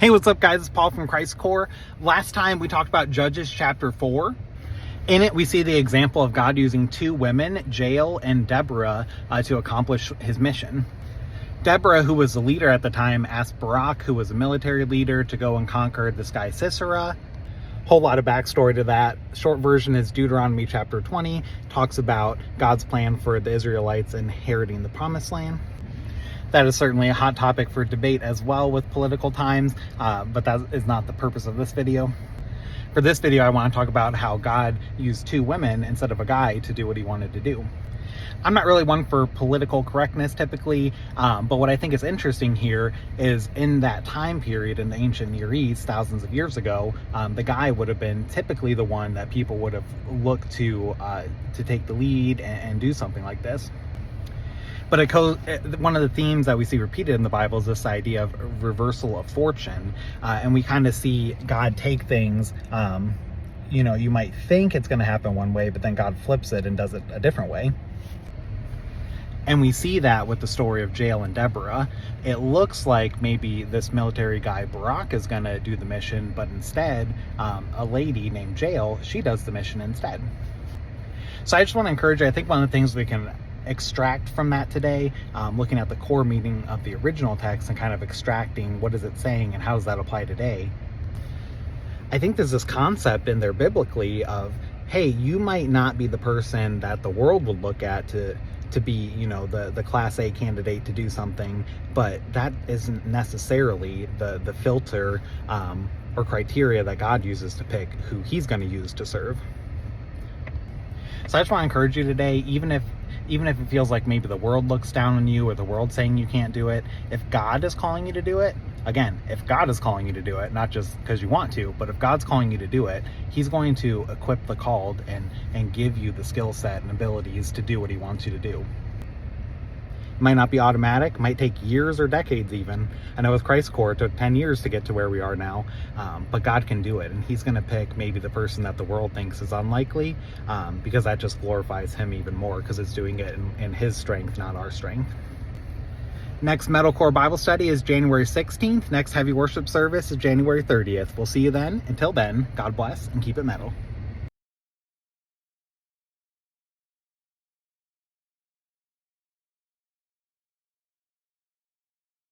Hey, what's up, guys? It's Paul from Christ Core. Last time we talked about Judges chapter 4. In it, we see the example of God using two women, Jael and Deborah, to accomplish his mission. Deborah, who was the leader at the time, asked Barak, who was a military leader, to go and conquer this guy Sisera. Whole lot of backstory to that. Short version is Deuteronomy chapter 20, talks about God's plan for the Israelites inheriting the promised land. That is certainly a hot topic for debate as well with political times, but that is not the purpose of this video. For this video, I want to talk about how God used two women instead of a guy to do what he wanted to do. I'm not really one for political correctness typically, but what I think is interesting here is in that time period in the ancient Near East, thousands of years ago, the guy would have been typically the one that people would have looked to take the lead and do something like this. But one of the themes that we see repeated in the Bible is this idea of reversal of fortune. And we kind of see God take things, you might think it's going to happen one way, but then God flips it and does it a different way. And we see that with the story of Jael and Deborah. It looks like maybe this military guy Barak is going to do the mission, but instead, a lady named Jael, she does the mission instead. So I just want to encourage you, I think one of the things we can extract from that today, looking at the core meaning of the original text and kind of extracting what is it saying and how does that apply today. I think there's this concept in there biblically of, hey, you might not be the person that the world would look at to be, the class A candidate to do something, but that isn't necessarily the filter or criteria that God uses to pick who he's going to use to serve. So I just want to encourage you today, even if it feels like maybe the world looks down on you or the world's saying you can't do it, if God is calling you to do it, again, if God is calling you to do it, not just because you want to, but if God's calling you to do it, he's going to equip the called and give you the skill set and abilities to do what he wants you to do. It might not be automatic, might take years or decades even. I know with Christ Core, it took 10 years to get to where we are now, but God can do it. And he's going to pick maybe the person that the world thinks is unlikely, because that just glorifies him even more because it's doing it in his strength, not our strength. Next Metalcore Bible study is January 16th. Next heavy worship service is January 30th. We'll see you then. Until then, God bless and keep it metal.